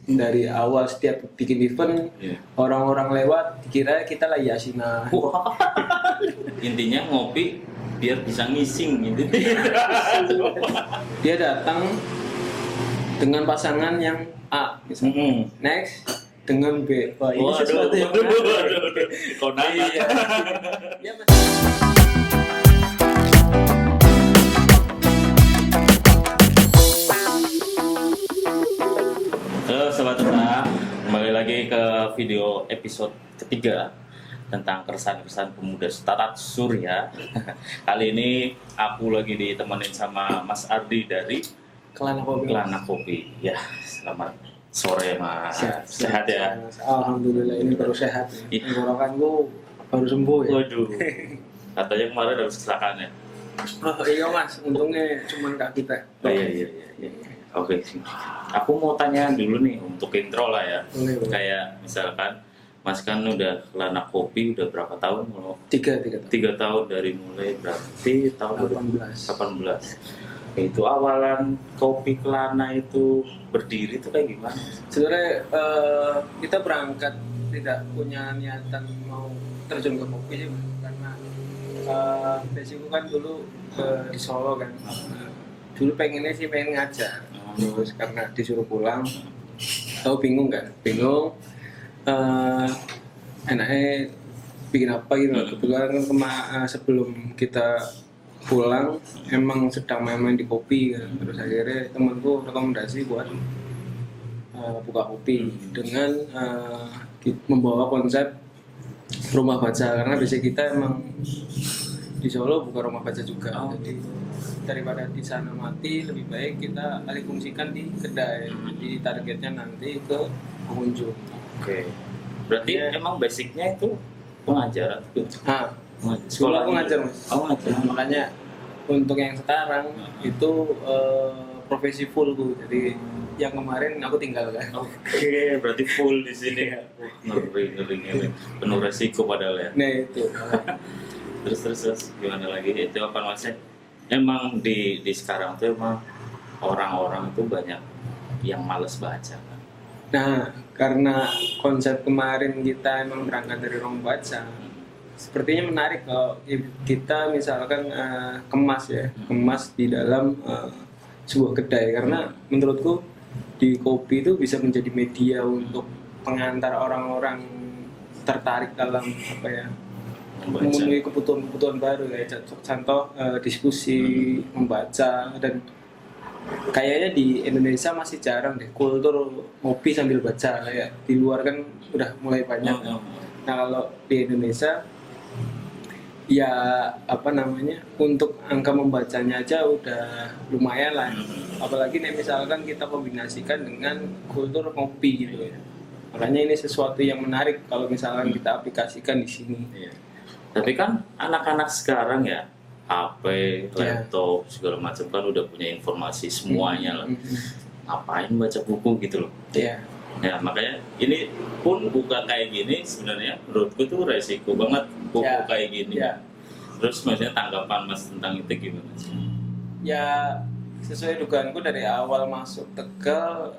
dari awal setiap bikin event orang-orang lewat dikira kita lagi asinan. Intinya ngopi biar bisa ngising gitu. Dia datang dengan pasangan yang A misalnya. Next dengan B. Wah, ini sesuatu yang menarik. Konangan. Iya. Ya, Mas. Halo Sobat Tetap, kembali lagi ke video episode ketiga tentang keresahan-keresahan pemuda Starat Surya. Kali ini aku lagi ditemenin sama Mas Ardi dari Kelana Kopi. Kelana Kopi. Ya, selamat sore Mas. Sehat ya? Alhamdulillah ini baru sehat. Iya. Tenggorokanku baru sembuh ya. Waduh, katanya kemarin harus kecelakaan ya? Oh iya Mas, untungnya cuma kaki kita. Oh, iya. Oke sih. Aku mau tanya dulu nih untuk intro lah ya. Boleh. Kayak misalkan Mas kan udah Kelana Kopi udah berapa tahun? Kalau Tiga 3 tahun dari mulai berarti tahun 18. 18. Itu awalan kopi Kelana itu berdiri itu kayak gimana? Sebenarnya kita berangkat tidak punya niatan mau terjun ke kopi sih Mas. Karena basicku kan dulu di Solo kan. Dulu pengennya sih pengen ngajar. Terus karena disuruh pulang, tahu bingung kan? Bingung. Enaknya bikin apa gitu. Kebetulan kan sebelum kita pulang emang sedang main-main di kopi kan. Terus akhirnya temanku rekomendasi buat buka kopi dengan membawa konsep rumah baca, karena biasanya kita emang di Solo buka rumah baca juga. Jadi daripada di sana mati, lebih baik kita alih fungsikan di kedai. Jadi targetnya nanti ke pengunjung. Oke. Berarti emang basicnya itu pengajar atau Sekolah aku ngajar Mas. Oh, ngajar. Makanya untuk yang sekarang itu profesi fullku. Jadi yang kemarin aku tinggal kan. Oke, berarti full di sini. Ngeri. Penuh resiko padahal ya. Nah itu. Terus gimana lagi? Itu apa maksudnya? Emang di sekarang tuh emang orang-orang itu banyak yang males baca kan? Nah, karena konsep kemarin kita emang berangkat dari ruang baca, sepertinya menarik kalau kita misalkan kemas di dalam sebuah kedai. Karena menurutku di kopi itu bisa menjadi media untuk pengantar orang-orang tertarik dalam memenuhi kebutuhan baru ya. Contoh diskusi, membaca, dan kayaknya di Indonesia masih jarang deh kultur ngopi sambil baca. Kayak di luar kan udah mulai banyak. Nah kalau di Indonesia ya untuk angka membacanya aja udah lumayan lah. Apalagi nih misalkan kita kombinasikan dengan kultur ngopi gitu ya. Makanya ini sesuatu yang menarik kalau misalkan kita aplikasikan di sini. Iya. Tapi kan anak-anak sekarang ya HP, laptop, segala macam kan udah punya informasi semuanya lah. Ngapain baca buku gitu loh? Iya. Ya makanya ini pun buka kayak gini sebenarnya menurutku tuh resiko banget buku kayak gini. Terus maksudnya tanggapan Mas tentang itu gimana? Ya sesuai dugaanku dari awal masuk Tegal,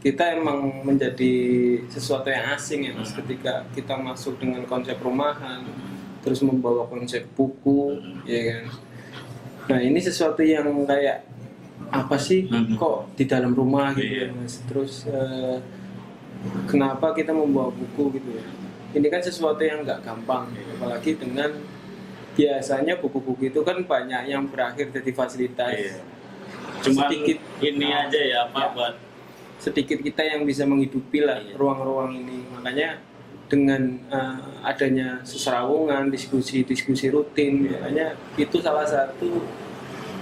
kita emang menjadi sesuatu yang asing ya Mas, ketika kita masuk dengan konsep rumahan, terus membawa konsep buku, ya kan. Nah ini sesuatu yang kayak apa sih kok di dalam rumah gitu ya Mas. Terus kenapa kita membawa buku gitu ya. Ini kan sesuatu yang nggak gampang, apalagi dengan biasanya buku-buku itu kan banyak yang berakhir jadi fasilitas. Cuma sedikit ini aja ya buat sedikit kita yang bisa menghidupi lah ruang-ruang ini. Makanya dengan adanya seserawungan, diskusi rutin, makanya itu salah satu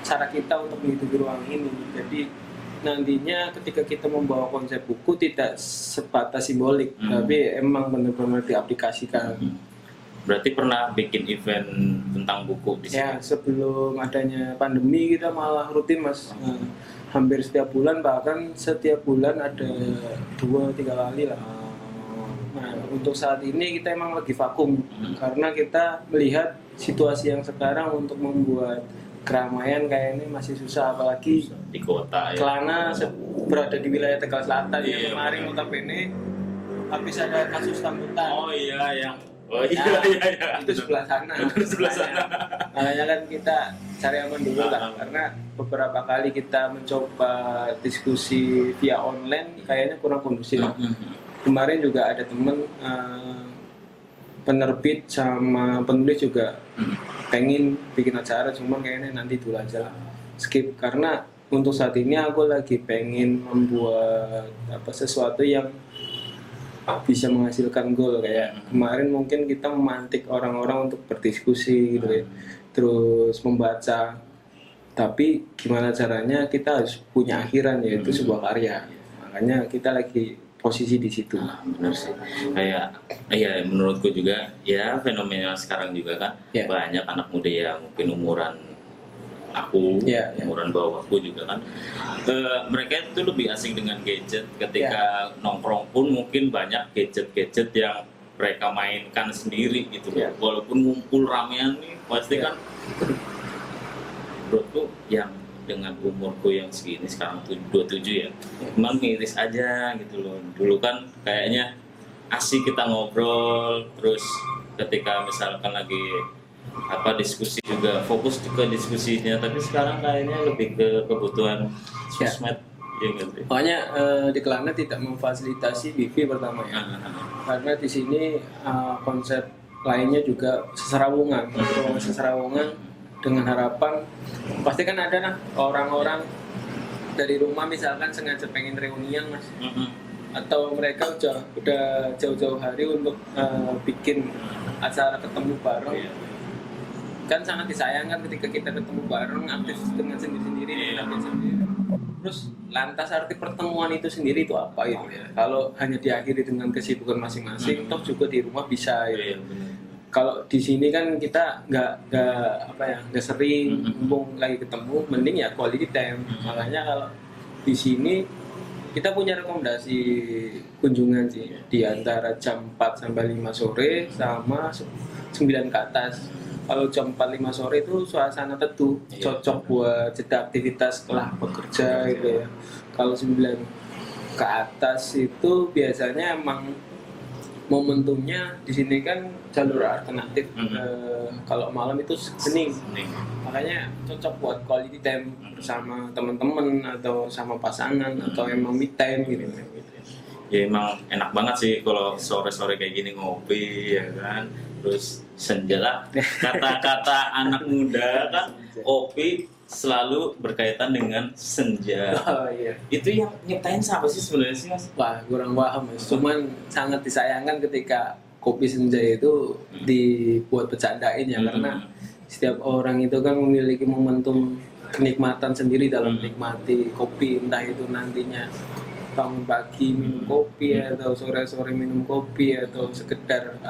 cara kita untuk menghidupi ruang ini. Jadi nantinya ketika kita membawa konsep buku tidak sebatas simbolik, tapi emang benar-benar diaplikasikan. Berarti pernah bikin event tentang buku di sini? Ya, sebelum adanya pandemi kita malah rutin Mas. Hampir setiap bulan, bahkan setiap bulan ada 2-3 kali lah. Nah, untuk saat ini kita emang lagi vakum karena kita melihat situasi yang sekarang untuk membuat keramaian kayak ini masih susah, apalagi di kota ya. Kelana berada di wilayah Tegal Selatan Iya, yang kemarin benar. notabene habis ada kasus sambutan. Oh iya yang iya Nah, iya itu sebelah sana. Betul, sebelah sana. Makanya kan kita cari aman dulu lah, Ah. karena beberapa kali kita mencoba diskusi via online kayaknya kurang kondusif. Kemarin juga ada temen penerbit sama penulis juga pengen bikin acara, cuma kayaknya nanti dulu aja lah, skip, karena untuk saat ini aku lagi pengen membuat sesuatu yang bisa menghasilkan goal. Kayak kemarin mungkin kita memantik orang-orang untuk berdiskusi gitu ya, terus membaca, tapi gimana caranya kita harus punya akhiran, yaitu sebuah karya. Makanya kita lagi posisi di situ. Benar sih. Kayak ya menurutku juga ya fenomena sekarang juga kan Ya. banyak anak muda yang mungkin umuran aku, Ya, ya. umuran bawahku juga kan, mereka itu lebih asing dengan gadget. Ketika nongkrong pun mungkin banyak gadget-gadget yang mereka mainkan sendiri gitu. Ya. Walaupun ngumpul ramean nih pasti Ya. kan menurutku yang dengan umurku yang segini sekarang tuh 27 ya, emang miris aja gitu loh. Dulu kan kayaknya asik kita ngobrol, terus ketika misalkan lagi diskusi juga fokus ke diskusinya, tapi sekarang kayaknya lebih ke kebutuhan sosmed ya gitu. Makanya di Kelana tidak memfasilitasi wifi pertama ya, karena di sini konsep lainnya juga seserawungan, dengan harapan pasti kan ada nah orang-orang dari rumah misalkan sengaja pengen reunian mas, atau mereka udah jauh-jauh hari untuk bikin acara ketemu bareng. Kan sangat disayangkan ketika kita ketemu bareng, aktif dengan sendiri-sendiri, terus lantas arti pertemuan itu sendiri itu apa gitu ya, kalau hanya diakhiri dengan kesibukan masing-masing, toh juga di rumah bisa gitu. Kalau di sini kan kita nggak sering, mumpung lagi ketemu, mending ya quality time. Makanya kalau di sini kita punya rekomendasi kunjungan sih di antara jam 4 sampai 5 sore sama 9 ke atas. Kalau jam 4-5 sore itu suasana teduh, cocok buat jeda aktivitas setelah bekerja gitu ya. Kalau 9 ke atas itu biasanya emang momentumnya di sini kan jalur alternatif. Kalau malam itu hening. Makanya cocok buat quality time bersama teman-teman atau sama pasangan atau emang me time gitu. Ya emang enak banget sih kalau sore-sore kayak gini ngopi ya kan. Terus senja lah. Kata-kata anak muda kan kopi selalu berkaitan dengan senja. Oh iya. Itu yang nyiptain siapa sih sebenarnya sih mas? Wah, kurang paham mas. Cuman sangat disayangkan ketika kopi senja itu dibuat bercandain ya, karena setiap orang itu kan memiliki momentum kenikmatan sendiri dalam menikmati kopi, entah itu nantinya bangun pagi minum kopi atau sore-sore minum kopi atau sekedar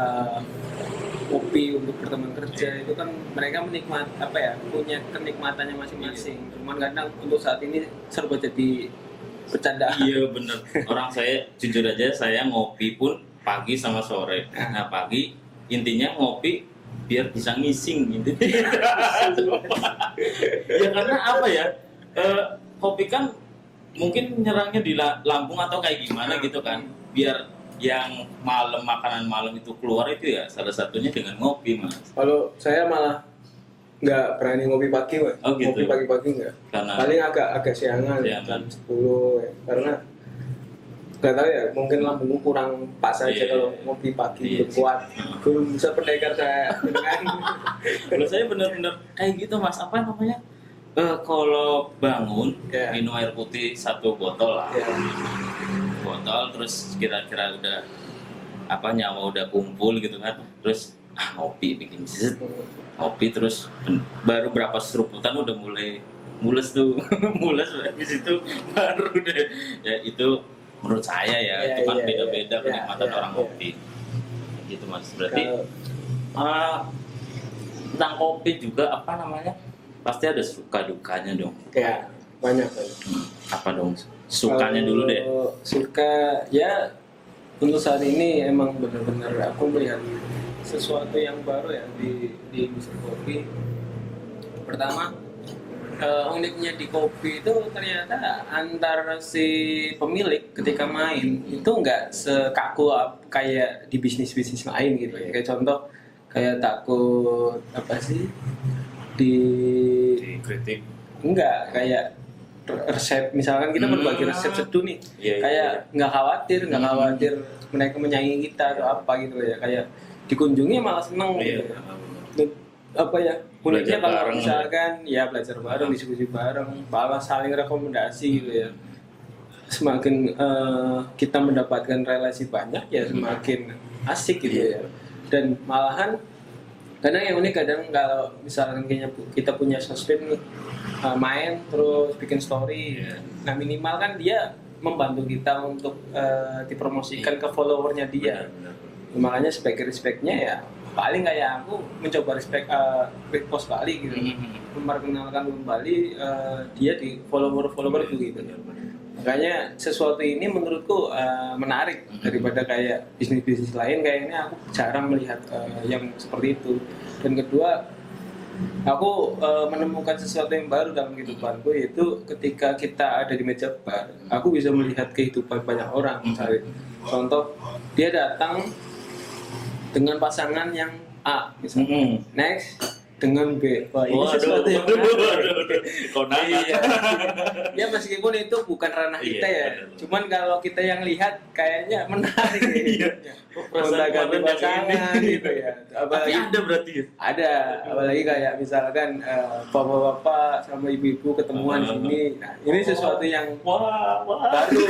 kopi untuk berteman kerja. Itu kan mereka punya kenikmatannya masing-masing. Cuman kadang untuk saat ini serba jadi bercandaan. Iya bener. Orang saya jujur aja saya ngopi pun pagi sama sore. Nah pagi intinya ngopi biar bisa ngising gitu. Ya karena apa ya? Kopi kan mungkin nyerangnya di lambung atau kayak gimana gitu kan. Biar yang makanan malam itu keluar itu ya salah satunya dengan ngopi mas. Kalau saya malah nggak berani ngopi pagi, Mas. Oh, gitu. Ngopi pagi-pagi nggak. Karena Paling agak siangan, jam 10 ya. Karena nggak tahu ya, mungkin lambungku kurang pas aja kalau ngopi pagi, belum kuat. Belum bisa pendekar saya dengan kalau saya benar-benar kayak gitu mas, apa namanya? Kalau bangun minum air putih 1 botol lah. Botol terus kira-kira udah nyawa udah kumpul gitu kan, terus ngopi bikin ngopi terus baru berapa seruputan udah mulai mules tuh mules habis itu baru deh ya itu menurut saya ya itu kan beda-beda kenikmatan orang ngopi gitu mas. Berarti tentang kopi juga apa namanya pasti ada suka dukanya dong. Ya banyak. Apa dong sukanya dulu deh? Suka ya untuk saat ini emang benar-benar aku melihat sesuatu yang baru ya di industri kopi. Pertama uniknya di kopi itu ternyata antar si pemilik ketika main itu nggak sekaku kayak di bisnis lain gitu ya. Kayak contoh kayak takut apa sih di Dikritik. enggak kayak resep misalkan kita berbagi resep seduh nih Iya, kayak iya. nggak khawatir mereka menyaingi kita atau apa gitu ya kayak dikunjungi malah seneng Iya. gitu ya. Dan apa ya uniknya Belajar kalau bareng. misalkan ya belajar bareng diskusi bareng malah saling rekomendasi gitu ya semakin kita mendapatkan relasi banyak ya semakin asik gitu ya dan malahan kadang yang unik kadang kalau misalkan kita punya sosmed nih main terus bikin story nah minimal kan dia membantu kita untuk dipromosikan ke followernya dia makanya respect-nya ya paling kayak aku mencoba repost balik gitu memperkenalkan kembali dia di followerku gitu makanya sesuatu ini menurutku menarik daripada kayak bisnis lain kayaknya aku jarang melihat yang seperti itu dan kedua aku menemukan sesuatu yang baru dalam kehidupanku yaitu ketika kita ada di meja bar aku bisa melihat kehidupan banyak orang misalnya contoh dia datang dengan pasangan yang A misalnya next dengan B wah ini sesuatu yang menarik iya. Ya meskipun itu bukan ranah kita ya cuman kalau kita yang lihat kayaknya menarik ya gonta-ganti pasangan gitu ya Tapi ada berarti ya? ada apalagi kayak misalkan bapak-bapak sama ibu-ibu ketemuan di sini nah ini sesuatu yang Wah.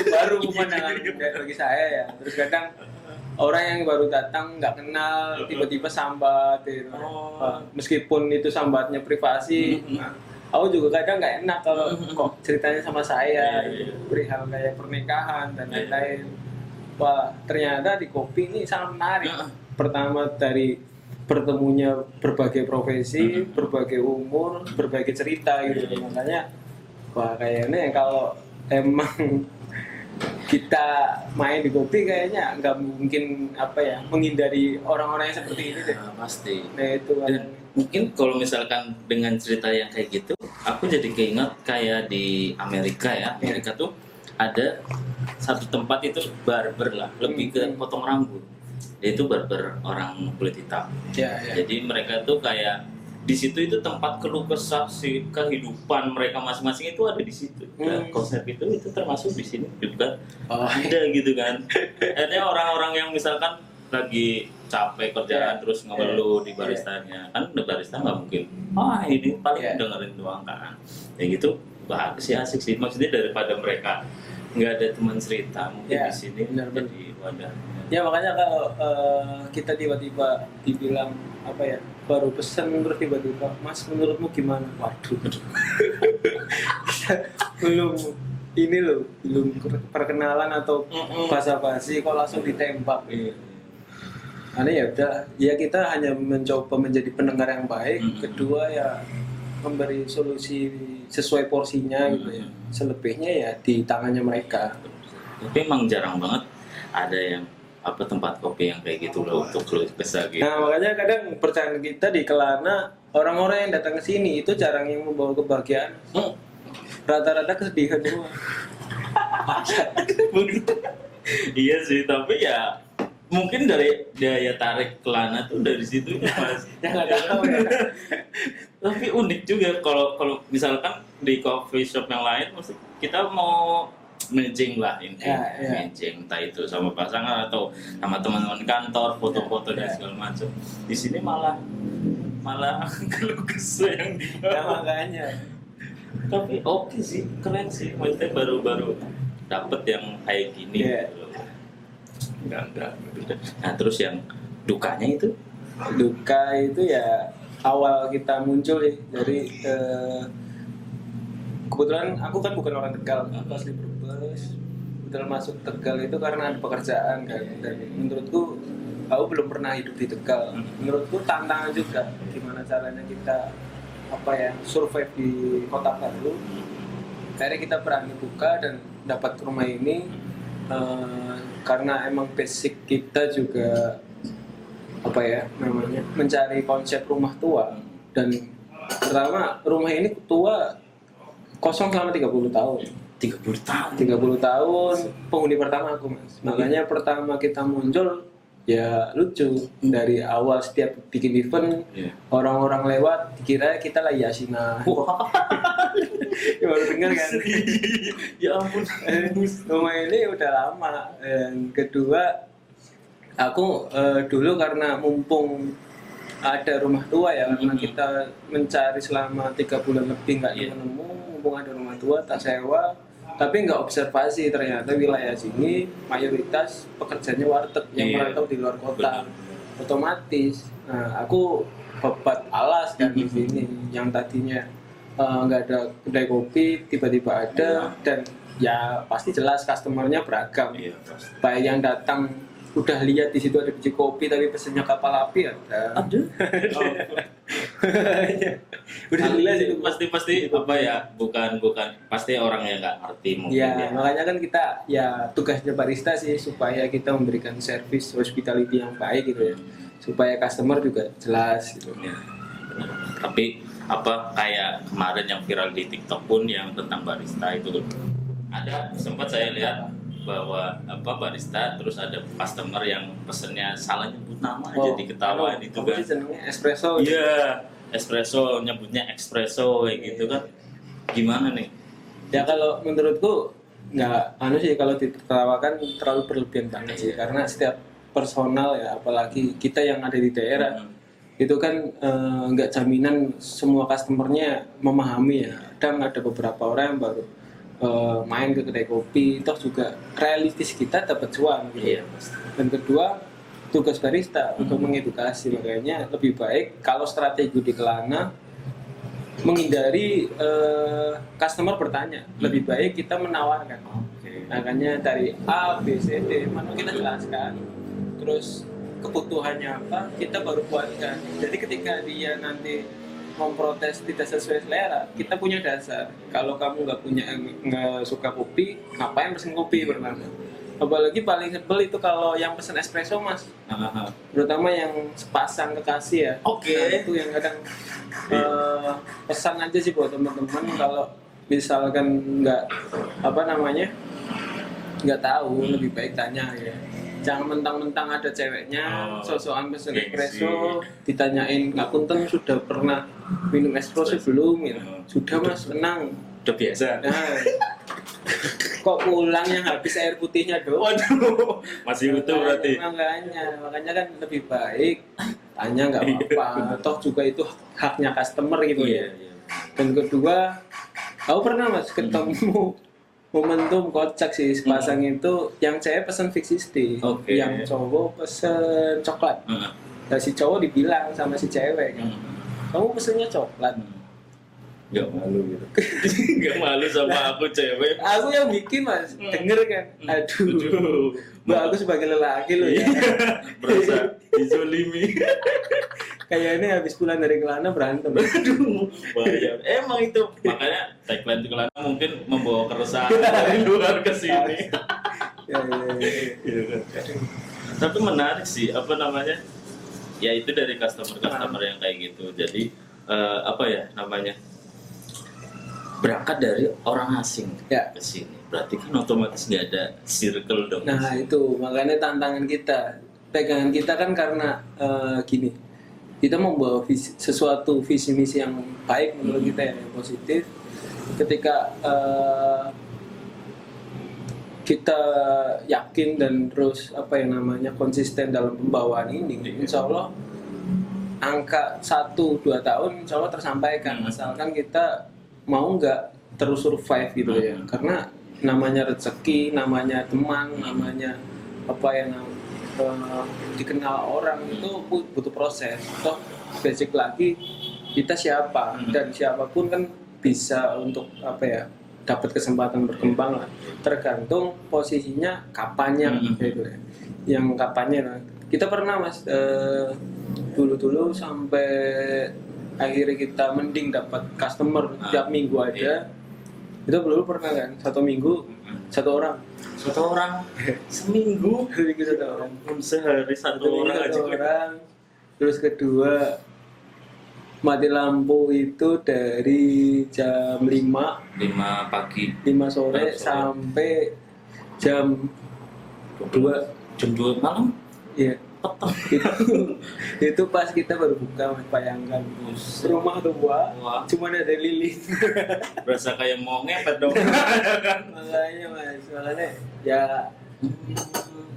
baru pemandangan bagi saya ya terus kadang orang yang baru datang nggak kenal tiba-tiba sambat gitu. Meskipun itu sambatnya privasi nah, aku juga kadang nggak enak kalau kok ceritanya sama saya gitu. Perihal kayak pernikahan dan lain-lain wah ternyata di kopi ini sangat menarik pertama dari bertemunya berbagai profesi berbagai umur berbagai cerita gitu makanya wah kayaknya kalau emang kita main di kopi kayaknya nggak mungkin apa ya menghindari orang-orang yang seperti ini deh. Pasti. Nah itu kan. Dan mungkin kalau misalkan dengan cerita yang kayak gitu, aku jadi keinget kayak di Amerika ya. Amerika tuh ada satu tempat itu barber lah, lebih ke potong rambut. Dia itu barber orang kulit hitam. Ya. Jadi mereka tuh kayak di situ itu tempat keluh kesah si kehidupan mereka masing-masing itu ada di situ. Dan konsep itu termasuk di sini juga ada gitu kan. Ada orang-orang yang misalkan lagi capek kerjaan terus ngeluh di baristanya kan the barista nggak mungkin ini paling dengerin doang kan ya gitu bagus sih asik sih maksudnya daripada mereka nggak ada teman cerita mungkin di sini jadi wadah ya makanya kalau kita tiba-tiba dibilang apa ya baru pesen terus tiba-tiba mas menurutmu gimana waduh belum perkenalan atau basa-basi kok langsung ditembak karena ya udah ya kita hanya mencoba menjadi pendengar yang baik kedua ya memberi solusi sesuai porsinya gitu ya selebihnya ya di tangannya mereka tapi emang jarang banget ada yang apa tempat kopi yang kayak gitu loh untuk keluh kesah gitu. Nah makanya kadang percayaan kita di Kelana orang-orang yang datang ke sini itu jarang yang membawa kebahagiaan rata-rata kesedihan semua iya sih tapi ya mungkin dari daya tarik Kelana tuh dari situ mas ya nggak tahu ya tapi unik juga kalau misalkan di coffee shop yang lain maksud kita mau matching lah ini matching entah itu sama pasangan atau sama teman-teman kantor foto-foto dan segala macam di sini malah keluh kesah yang makanya tapi oke sih keren sih maksudnya baru dapet yang kayak gini gitu. Enggak. Nah terus yang dukanya itu ya awal kita muncul ya dari kebetulan aku kan bukan orang Tegal pas di Brebes kebetulan masuk Tegal itu karena ada pekerjaan kan dan menurutku aku belum pernah hidup di Tegal menurutku tantangan juga gimana caranya kita survive di kota baru akhirnya kita berani buka dan dapat rumah ini karena emang basic kita juga mencari konsep rumah tua dan pertama rumah ini tua kosong selama 30 tahun. 30 tahun. 30 tahun penghuni pertama aku, Mas. Makanya pertama kita muncul ya lucu. Dari awal setiap bikin event, Iya. orang-orang lewat dikira kita lagi yasinan. Wah. Ya, baru dengar kan. Ya ampun. Rumah ini udah lama. Dan kedua, aku dulu karena mumpung ada rumah tua ya, karena kita mencari selama 3 bulan lebih nggak nemu, mumpung ada rumah tua tak sewa, tapi nggak observasi ternyata wilayah sini mayoritas pekerjaannya warteg yang Iya. merantau di luar kota. Otomatis, nah, aku bebat alas kan di sini yang tadinya nggak ada kedai kopi tiba-tiba ada, dan ya pasti jelas customernya beragam. Iya, pasti. Baik yang datang udah lihat di situ ada biji kopi tapi pesennya kapal api ada. Ada. Udah jelas itu Pasti apa ya? Bukan pasti orang yang nggak ngerti mungkin ya, ya. makanya kan kita ya tugasnya barista sih supaya kita memberikan service hospitality yang baik gitu ya, supaya customer juga jelas gitu. Ya, benar. Tapi apa kayak kemarin yang viral di TikTok pun yang tentang barista itu ada, sempat saya lihat bahwa apa barista terus ada customer yang pesennya salah nyebut nama jadi ketahuan itu Aku kan. sih senengnya espresso. Iya, espresso nyebutnya espresso kayak gitu kan. Gimana nih? Ya kalau menurutku nggak sih kalau ditertawakan terlalu berlebihan banget sih, karena setiap personal ya, apalagi kita yang ada di daerah itu kan nggak jaminan semua customernya memahami ya. Kadang ada beberapa orang yang baru main ke kedai kopi, toh juga realistis kita dapat cuan gitu. Iya, pasti. Dan kedua, tugas barista untuk mengedukasi, makanya lebih baik kalau strategi di Kelana menghindari customer bertanya, lebih baik kita menawarkan. Oke. Makanya dari A, B, C, D, mana kita jelaskan, terus kebutuhannya apa, kita baru buatkan. Jadi ketika dia nanti memprotes tidak sesuai selera, kita punya dasar. Kalau kamu nggak suka kopi, ngapain pesen kopi pertama? Apalagi paling sebel itu kalau yang pesen espresso, Mas, terutama yang sepasang kekasih ya. Oke. Nah, itu yang kadang pesan aja sih buat teman-teman, kalau misalkan nggak nggak tahu, lebih baik tanya ya. Jangan mentang-mentang ada ceweknya, sosokan pesen gengsi. espresso, ditanyain nggak punten sudah pernah minum espresso belum? Ya. Sudah Mas, tenang. Udah biasa. Nah, kok pulang yang habis air putihnya doang? Waduh, masih utuh berarti. Makanya kan lebih baik tanya nggak apa-apa. Toh juga itu haknya customer gitu ya. Iya. Dan kedua, aku pernah Mas ketemu momentum kocak sih sepasang itu, yang cewek pesen fix tea, Oke. yang cowok pesen coklat. Dan si cowok dibilang sama si cewek kan, kamu pesennya coklat. Gak malu gitu. Gak malu sama aku cewek. Aku yang bikin Mas, denger kan, aduh, Mbak aku sebagai lelaki loh ya. Berasa dizolimi. Kayaknya habis pulang dari Kelana berantem. Aduh, bahaya. Emang itu makanya tagline Kelana mungkin membawa keresahan dari luar ke sini. Ya. Gitu kan. Tapi menarik sih, apa namanya? Ya itu dari customer yang kayak gitu. Jadi apa ya namanya? Berangkat dari orang asing Ya. ke sini. Berarti kan otomatis nggak ada circle dong. Nah itu makanya tantangan kita, pegangan kita kan karena gini, kita membawa sesuatu visi misi yang baik menurut kita yang positif. Ketika kita yakin dan terus konsisten dalam pembawaan ini, insya Allah angka 1-2 tahun insya Allah tersampaikan, asalkan kita mau nggak terus survive gitu ya. Karena namanya rezeki, namanya teman, namanya dikenal orang itu butuh proses. Toh basic lagi kita siapa, dan siapapun kan bisa untuk dapat kesempatan berkembang lah. Tergantung posisinya kapannya gitu ya. Yang kapannya kita pernah Mas dulu sampai akhirnya kita mending dapat customer tiap minggu aja. Itu dulu pernah kan, 1 minggu 1 orang. 1 orang seminggu. Seminggu 1 orang. Sehari 1 orang aja. Terus kedua mati lampu itu dari jam 5 5 pagi 5 sore sampai jam 2. jam 2 malam. Iya. Petang. Itu pas kita baru buka, Mas, bayangkan rumah tua Wah, cuma ada lilin. berasa kayak mau ngepet dong. Makanya Mas, makanya ya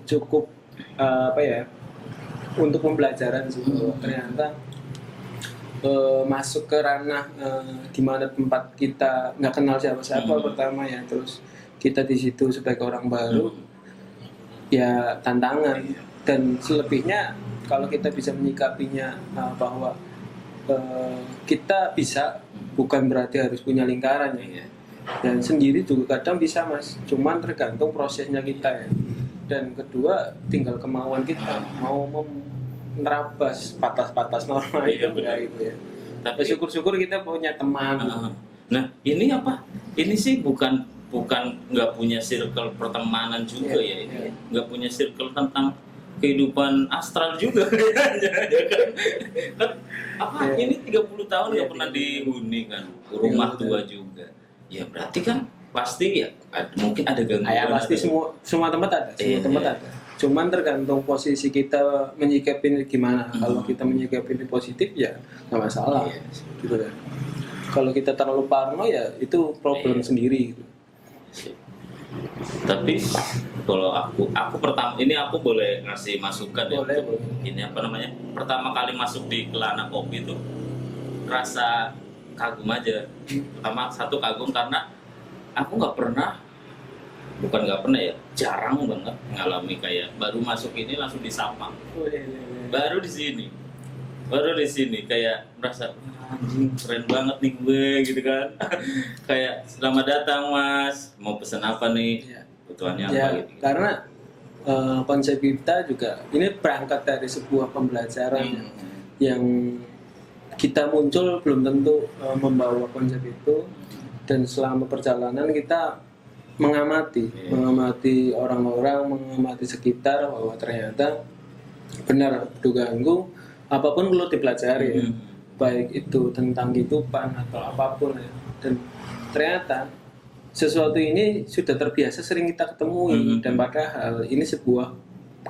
cukup apa ya, untuk pembelajaran sih bahwa ternyata masuk ke ranah di mana tempat kita nggak kenal siapa-siapa pertama ya, terus kita di situ sebagai orang baru ya tantangan. Dan selebihnya kalau kita bisa menyikapinya bahwa kita bisa, bukan berarti harus punya lingkaran ya. Dan sendiri juga kadang bisa, Mas, cuman tergantung prosesnya kita ya. Dan kedua tinggal kemauan kita mau menerabas batas-batas norma Iya, itu benar. ya, gitu ya. Tapi Syukur-syukur kita punya teman. nah ini apa? Ini sih bukan nggak punya circle pertemanan juga Iya, ya ini. iya. Nggak punya circle tentang kehidupan astral juga ya kan? Kan apa Iya. ini 30 tahun nggak Iya, pernah iya. dihuni kan, rumah Iya, tua juga ya, berarti kan pasti ya mungkin ada gangguan. Ya pasti semua tempat ada, semua Iya, tempat iya. ada. Cuman tergantung posisi kita menyikapi gimana. Kalau kita menyikapi positif ya nggak masalah, Iya. gitu kan. Kalau kita terlalu parno ya itu problem Iya. sendiri. Gitu. Tapi kalau aku pertama ini aku boleh ngasih masukan ya. Boleh, untuk boleh. ini apa namanya, pertama kali masuk di Kelana Kopi itu rasa kagum aja. Pertama satu kagum karena aku bukan nggak pernah ya, jarang banget ngalami kayak baru masuk ini langsung disapa. Baru di sini kayak merasa "Wah, anjing keren banget nih gue," gitu kan. Kayak "Selamat datang Mas, mau pesan apa nih, Iya. kebutuhannya Ya, apa," gitu. karena konsep kita juga ini berangkat dari sebuah pembelajaran yang kita muncul belum tentu membawa konsep itu, dan selama perjalanan kita mengamati orang-orang, mengamati sekitar bahwa ternyata benar ganggu, apapun perlu dipelajari ya. Baik itu tentang kehidupan atau apapun ya. Dan ternyata sesuatu ini sudah terbiasa sering kita ketemui, dan padahal ini sebuah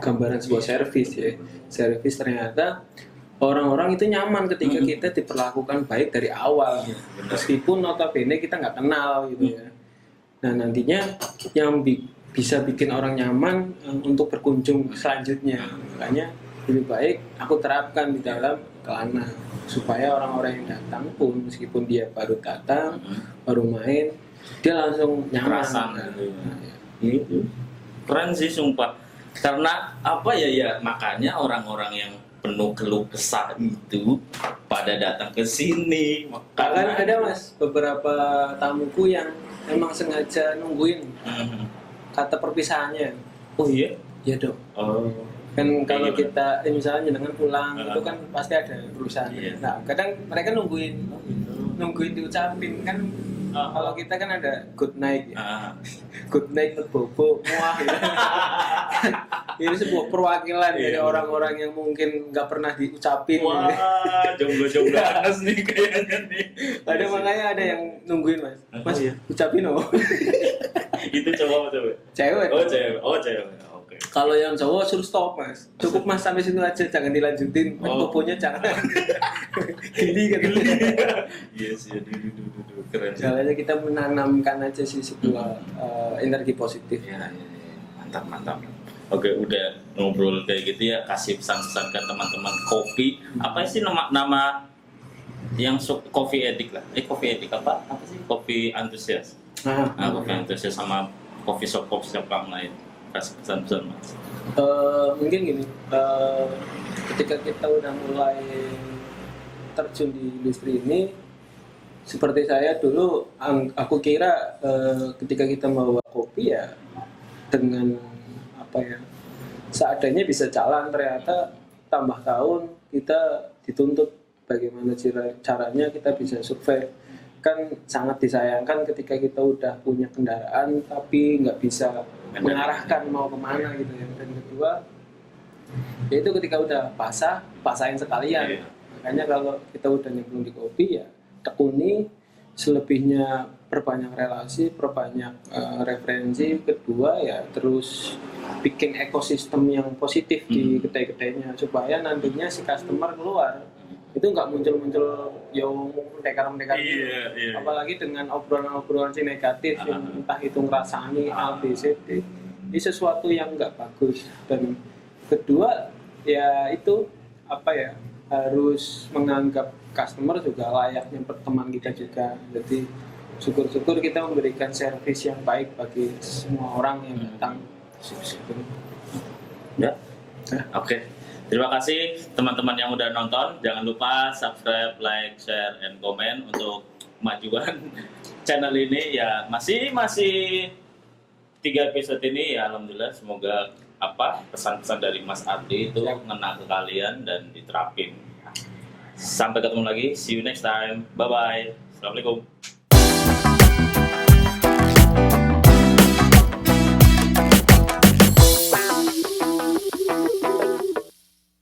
gambaran sebuah servis ya. Servis ternyata orang-orang itu nyaman ketika kita diperlakukan baik dari awal, meskipun notabene kita nggak kenal gitu ya. Nah nantinya yang bisa bikin orang nyaman untuk berkunjung selanjutnya, makanya lebih baik aku terapkan di dalam Kelana supaya orang-orang yang datang pun meskipun dia baru datang, baru main, dia langsung nyaman. Kerasan Nah, gitu. ya. Gitu. Keren sih sumpah. Karena apa ya makanya orang-orang yang penuh keluh kesah itu pada datang ke sini. Bahkan ada Mas beberapa tamuku yang emang sengaja nungguin kata perpisahannya. Oh iya. Ya dong. Oh. Kan kalau Iya, kita misalnya dengan pulang itu kan pasti ada perusahaan. Iya. Nah kadang mereka nungguin diucapin kan. Kalau kita kan ada good night ya. Good night bobo muah gitu. Ini sebuah perwakilan dari Iya. orang-orang yang mungkin nggak pernah diucapin. Wah, jomblo-jomblo anas nih kayaknya nih. Ada makanya ada yang nungguin Mas. Mas iya. ucapin oh. Itu cowok apa cewek? Cewek. Oh cewek. Oke. Kalau yang cowok suruh stop Mas. Cukup Mas sampai situ aja, jangan dilanjutin. Mas bobonya jangan. Gini kan. Iya sih, aduh, keren. Soalnya kita menanamkan aja sih sebuah energi positif. Ya, mantap. Oke, udah ngobrol kayak gitu ya, kasih pesan-pesan ke teman-teman kopi. Apa sih nama yang coffee addict lah? Coffee addict apa sih? Coffee antusias. Coffee antusias sama coffee shop yang lain. Kasih pesan-pesan Mas. Mungkin gini, ketika kita udah mulai terjun di industri ini, seperti saya dulu, aku kira ketika kita membawa kopi ya dengan apa ya seadanya bisa jalan. Ternyata tambah tahun kita dituntut bagaimana caranya kita bisa survive. Kan sangat disayangkan ketika kita udah punya kendaraan tapi nggak bisa mengarahkan mau kemana gitu ya. Dan kedua yaitu ketika udah pasahin sekalian. Makanya kalau kita udah nyemplung di kopi ya tekuni, selebihnya perbanyak relasi, perbanyak referensi. Kedua ya terus bikin ekosistem yang positif di kedai-kedainya supaya nantinya si customer keluar itu nggak muncul-muncul yang mendekar-mendekar gitu. Apalagi dengan obrolan-obrolan si negatif yang entah itu ngerasani A, B, C, D, ini sesuatu yang nggak bagus. Dan kedua ya itu apa ya, harus menganggap customer juga layaknya teman kita juga. Jadi syukur-syukur kita memberikan servis yang baik bagi semua orang yang datang. Ya. Oke. Terima kasih teman-teman yang udah nonton. Jangan lupa subscribe, like, share, and comment untuk kemajuan channel ini ya. Masih 3 episode ini ya, alhamdulillah semoga pesan-pesan dari Mas Ardi itu ngena ke kalian dan diterapin. Sampai ketemu lagi. See you next time. Bye bye. Assalamualaikum.